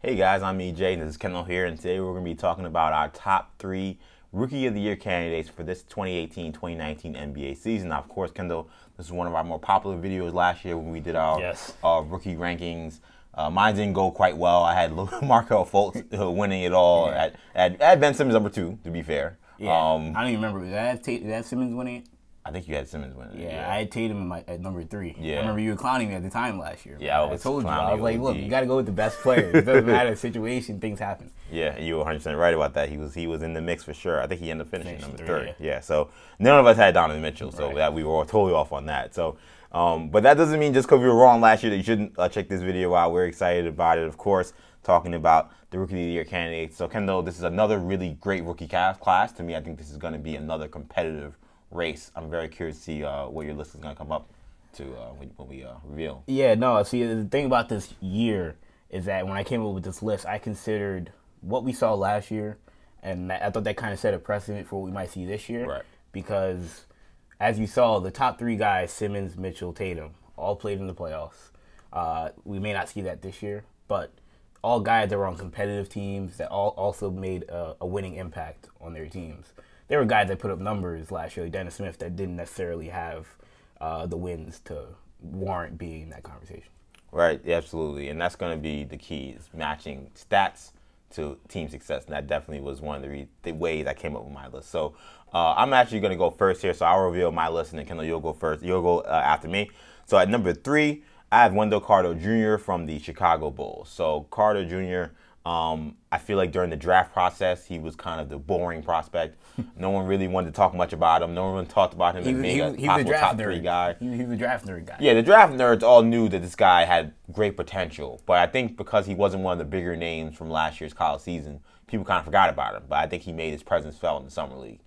Hey guys, I'm EJ, and this is Kendall here, and today we're going to be talking about our top 3 Rookie of the Year candidates for this 2018-2019 NBA season. Now, of course, Kendall, this is one of our more popular videos last year when we did our rookie rankings. Mine didn't go quite well. I had Markelle Fultz winning it all. I had Ben Simmons number 2, to be fair. Yeah, I don't even remember. Did I have Simmons winning it? I think you had Simmons winning it. Yeah, I had Tatum at number 3. Yeah. I remember you were clowning me at the time last year. Yeah, I told you. I was like, look, you got to go with the best player. It doesn't matter the situation, things happen. Yeah, you were 100% right about that. He was in the mix for sure. I think he ended up finishing number 3. Yeah, so none of us had Donovan Mitchell, so that we were all totally off on that. So, but that doesn't mean just because we were wrong last year that you shouldn't check this video out. We're excited about it, of course, talking about the Rookie of the Year candidates. So, Kendall, this is another really great rookie class. To me, I think this is going to be another competitive race. I'm very curious to see what your list is going to come up to when we reveal. Yeah, no, see, the thing about this year is that when I came up with this list, I considered what we saw last year, and I thought that kind of set a precedent for what we might see this year. Right. Because, as you saw, the top 3 guys, Simmons, Mitchell, Tatum, all played in the playoffs. We may not see that this year, but all guys that were on competitive teams that all also made a winning impact on their teams. There were guys that put up numbers last year, like Dennis Smith, that didn't necessarily have the wins to warrant being in that conversation. Right, yeah, absolutely. And that's going to be the key, is matching stats to team success. And that definitely was one of the ways I came up with my list. So I'm actually going to go first here. So I'll reveal my list, and then Kendall, you'll go first. You'll go after me. So at number 3, I have Wendell Carter Jr. from the Chicago Bulls. So Carter Jr., I feel like during the draft process, he was kind of the boring prospect. No one really wanted to talk much about him. No one talked about him as being a possible top 3 guy. He was a draft nerd guy. Yeah, the draft nerds all knew that this guy had great potential. But I think because he wasn't one of the bigger names from last year's college season, people kind of forgot about him. But I think he made his presence felt in the summer league.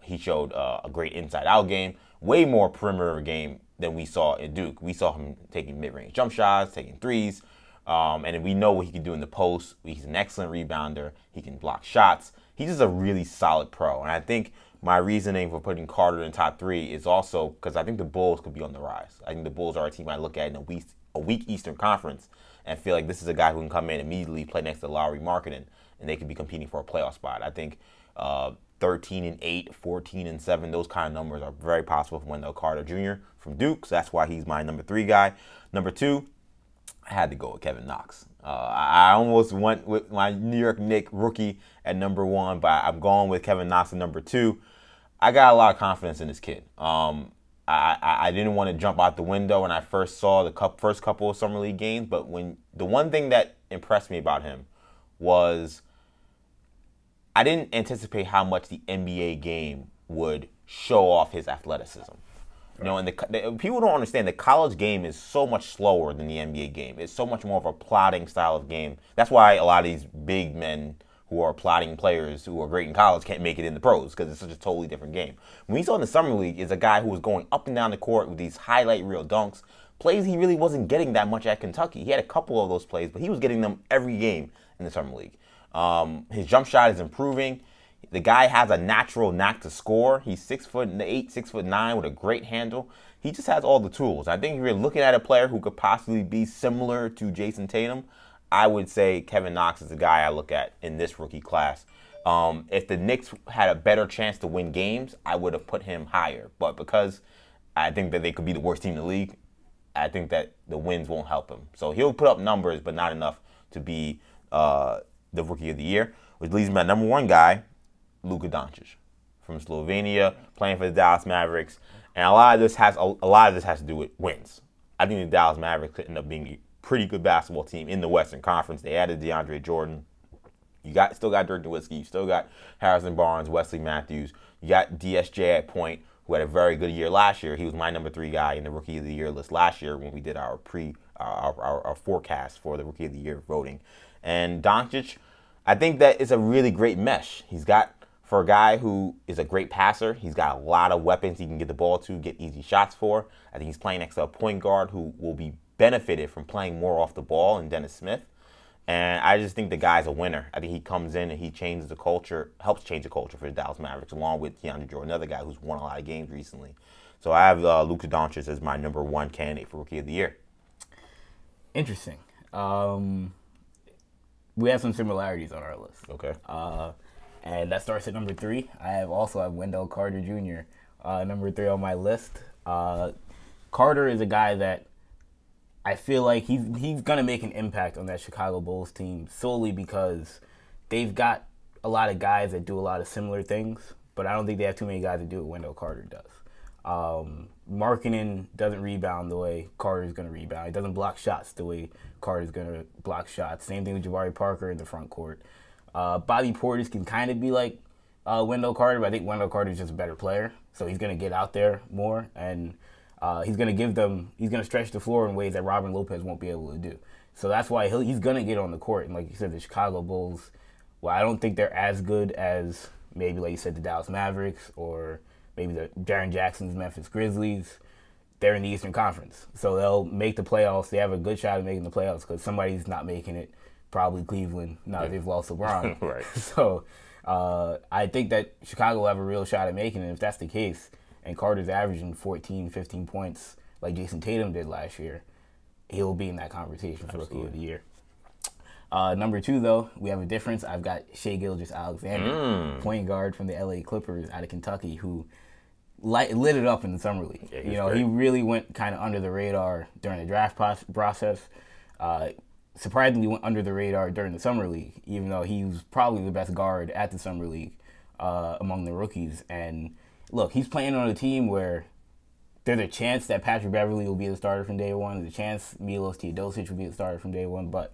He showed a great inside-out game, way more perimeter game than we saw in Duke. We saw him taking mid-range jump shots, taking threes. And we know what he can do in the post. He's an excellent rebounder. He can block shots. He's just a really solid pro. And I think my reasoning for putting Carter in top 3 is also because I think the Bulls could be on the rise. I think the Bulls are a team I look at in a weak Eastern Conference and feel like this is a guy who can come in immediately, play next to Lowry Markkanen, and they could be competing for a playoff spot. I think 13-8, 14-7, those kind of numbers are very possible for Wendell Carter Jr. from Duke. So that's why he's my number 3 guy. Number 2, I had to go with Kevin Knox. I almost went with my New York Knicks rookie at number 1, but I'm going with Kevin Knox at number 2. I got a lot of confidence in this kid. I didn't want to jump out the window when I first saw the first couple of Summer League games, but the one thing that impressed me about him was I didn't anticipate how much the NBA game would show off his athleticism. You know, and people don't understand the college game is so much slower than the NBA game. It's so much more of a plodding style of game. That's why a lot of these big men who are plodding players who are great in college can't make it in the pros because it's such a totally different game. When we saw in the Summer League is a guy who was going up and down the court with these highlight reel dunks, plays he really wasn't getting that much at Kentucky. He had a couple of those plays, but he was getting them every game in the Summer League. His jump shot is improving. The guy has a natural knack to score. He's 6'8", 6'9", with a great handle. He just has all the tools. I think if you're looking at a player who could possibly be similar to Jason Tatum, I would say Kevin Knox is the guy I look at in this rookie class. If the Knicks had a better chance to win games, I would have put him higher. But because I think that they could be the worst team in the league, I think that the wins won't help him. So he'll put up numbers, but not enough to be the Rookie of the Year, which leads me to number 1 guy, Luka Doncic from Slovenia, playing for the Dallas Mavericks, and a lot of this has to do with wins. I think the Dallas Mavericks could end up being a pretty good basketball team in the Western Conference. They added DeAndre Jordan. You still got Dirk Nowitzki. You still got Harrison Barnes, Wesley Matthews. You got DSJ at point, who had a very good year last year. He was my number 3 guy in the Rookie of the Year list last year when we did our forecast for the Rookie of the Year voting. And Doncic, I think that it's a really great mesh. He's got, for a guy who is a great passer, he's got a lot of weapons he can get the ball to, get easy shots for. I think he's playing next to a point guard who will be benefited from playing more off the ball in Dennis Smith. And I just think the guy's a winner. I think he comes in and he changes the culture, helps change the culture for the Dallas Mavericks, along with DeAndre Jordan, another guy who's won a lot of games recently. So I have Luka Doncic as my number 1 candidate for Rookie of the Year. Interesting. we have some similarities on our list. Okay. And that starts at number 3. I also have Wendell Carter Jr. Number 3 on my list. Carter is a guy that I feel like he's gonna make an impact on that Chicago Bulls team solely because they've got a lot of guys that do a lot of similar things, but I don't think they have too many guys that do what Wendell Carter does. Markkanen doesn't rebound the way Carter's going to rebound. He doesn't block shots the way Carter's going to block shots. Same thing with Jabari Parker in the front court. Bobby Portis can kind of be like Wendell Carter, but I think Wendell Carter's just a better player. So he's going to get out there more, and he's going to stretch the floor in ways that Robin Lopez won't be able to do. So that's why he's going to get on the court. And like you said, the Chicago Bulls, well, I don't think they're as good as maybe, like you said, the Dallas Mavericks or maybe the Jaren Jackson's Memphis Grizzlies. They're in the Eastern Conference. So they'll make the playoffs. They have a good shot at making the playoffs because somebody's not making it, probably Cleveland. They've lost LeBron. Right. So I think that Chicago will have a real shot at making it. If that's the case, and Carter's averaging 14, 15 points like Jason Tatum did last year, he'll be in that conversation for Rookie of the Year. Number 2, though, we have a difference. I've got Shai Gilgeous-Alexander, point guard from the LA Clippers out of Kentucky, who lit it up in the summer league. Yeah, he really went kind of under the radar during the draft process. Surprisingly, went under the radar during the summer league, even though he was probably the best guard at the summer league among the rookies. And look, he's playing on a team where there's a chance that Patrick Beverley will be the starter from day one. There's a chance Milos Teodosic will be the starter from day one. But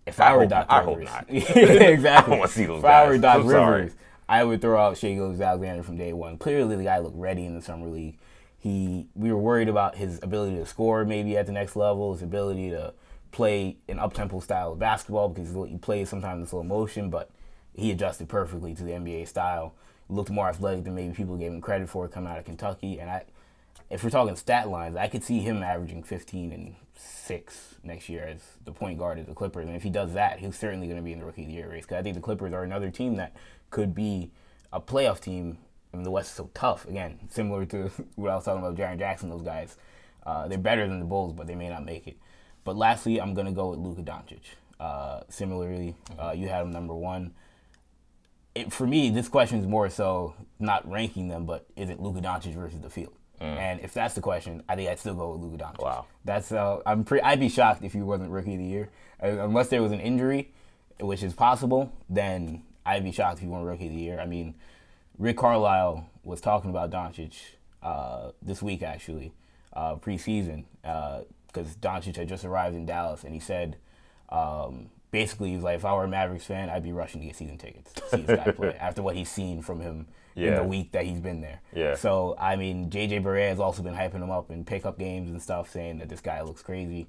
if I were Doc Rivers, I hope not. exactly. I don't want to see those if guys. I were Doc I'm Rivers, sorry. I would throw out Shai Gilgeous-Alexander from day one. Clearly, the guy looked ready in the summer league. We were worried about his ability to score maybe at the next level, his ability to play an up-tempo style of basketball because he plays sometimes in slow motion, but he adjusted perfectly to the NBA style. Looked more athletic than maybe people gave him credit for coming out of Kentucky. And if we're talking stat lines, I could see him averaging 15 and 6 next year as the point guard of the Clippers. And if he does that, he's certainly going to be in the Rookie of the Year race. Because I think the Clippers are another team that could be a playoff team. I mean, the West is so tough. Again, similar to what I was talking about, Jaren Jackson, those guys. They're better than the Bulls, but they may not make it. But lastly, I'm going to go with Luka Doncic. Similarly, you had him number 1. For me, this question is more so not ranking them, but is it Luka Doncic versus the field? And if that's the question, I think I'd still go with Luka Doncic. Wow. That's I'd be shocked if he wasn't Rookie of the Year. Unless there was an injury, which is possible, then I'd be shocked if he won Rookie of the Year. I mean, Rick Carlisle was talking about Doncic this week, actually, preseason, because Doncic had just arrived in Dallas, and he said, basically, he was like, if I were a Mavericks fan, I'd be rushing to get season tickets to see this guy play after what he's seen from him in the week that he's been there. Yeah. So, I mean, J.J. Barea has also been hyping him up in pickup games and stuff, saying that this guy looks crazy.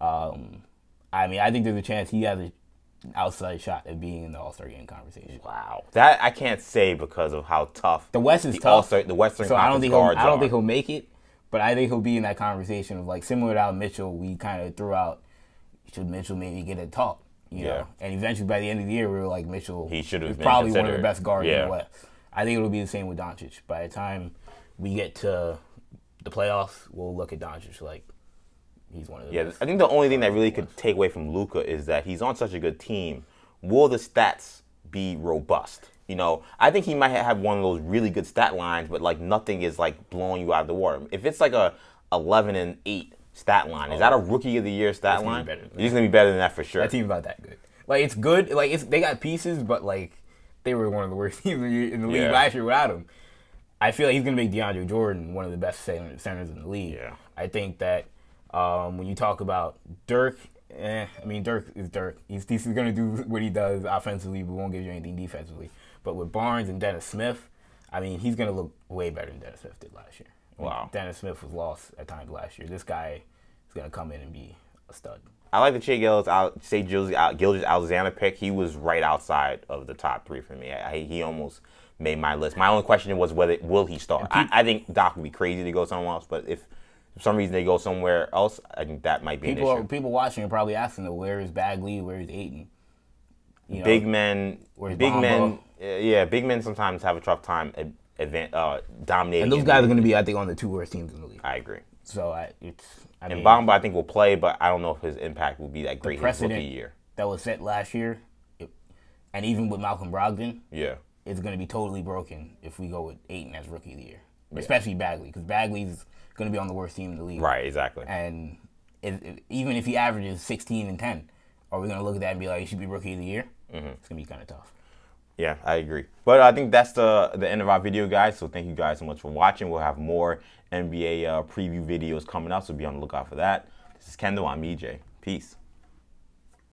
I mean, I think there's a chance he has an outside shot at being in the All-Star game conversation. Wow. That I can't say because of how tough the West is tough. The Western so Conference guards I don't think he'll make it, but I think he'll be in that conversation of, like, similar to Al Mitchell, we kind of threw out, should Mitchell maybe get a talk? You know? And eventually, by the end of the year, we were like, Mitchell he should have been probably considered. one of the best guards in the West. I think it'll be the same with Doncic. By the time we get to the playoffs, we'll look at Doncic like he's one of the best. I think the only thing that really could take away from Luka is that he's on such a good team. Will the stats be robust? You know, I think he might have one of those really good stat lines, but like nothing is like blowing you out of the water. If it's like a 11-8 stat line, is that a Rookie of the Year stat line? He's gonna be better than that for sure. That team's not that good. Like, it's good. Like, they got pieces, but like they were one of the worst teams in the league last year without him. I feel like he's going to make DeAndre Jordan one of the best centers in the league. Yeah. I think that when you talk about Dirk, I mean, Dirk is Dirk. He's going to do what he does offensively, but won't give you anything defensively. But with Barnes and Dennis Smith, I mean, he's going to look way better than Dennis Smith did last year. Wow. Dennis Smith was lost at times last year. This guy is going to come in and be a stud. I like the Shai Gilgeous-Alexander pick. He was right outside of the top 3 for me. He almost made my list. My only question was will he start? I think Doc would be crazy to go somewhere else, but if for some reason they go somewhere else, I think that might be an issue. People watching are probably asking, where is Bagley? Where is Ayton? You know, big men sometimes have a tough time dominating. And those guys are going to be, I think, on the 2 worst teams in the league. I agree. So and Bamba, I think, will play, but I don't know if his impact will be that great his rookie year. that was set last year, and even with Malcolm Brogdon, Yeah. it's going to be totally broken if we go with Ayton as Rookie of the Year, especially Bagley, because Bagley's going to be on the worst team in the league. Right, exactly. And even if he averages 16 and 10, are we going to look at that and be like, he should be Rookie of the Year? Mm-hmm. It's going to be kind of tough. Yeah, I agree. But I think that's the end of our video, guys. So thank you guys so much for watching. We'll have more NBA preview videos coming out, so be on the lookout for that. This is Kendall. I'm EJ. Peace.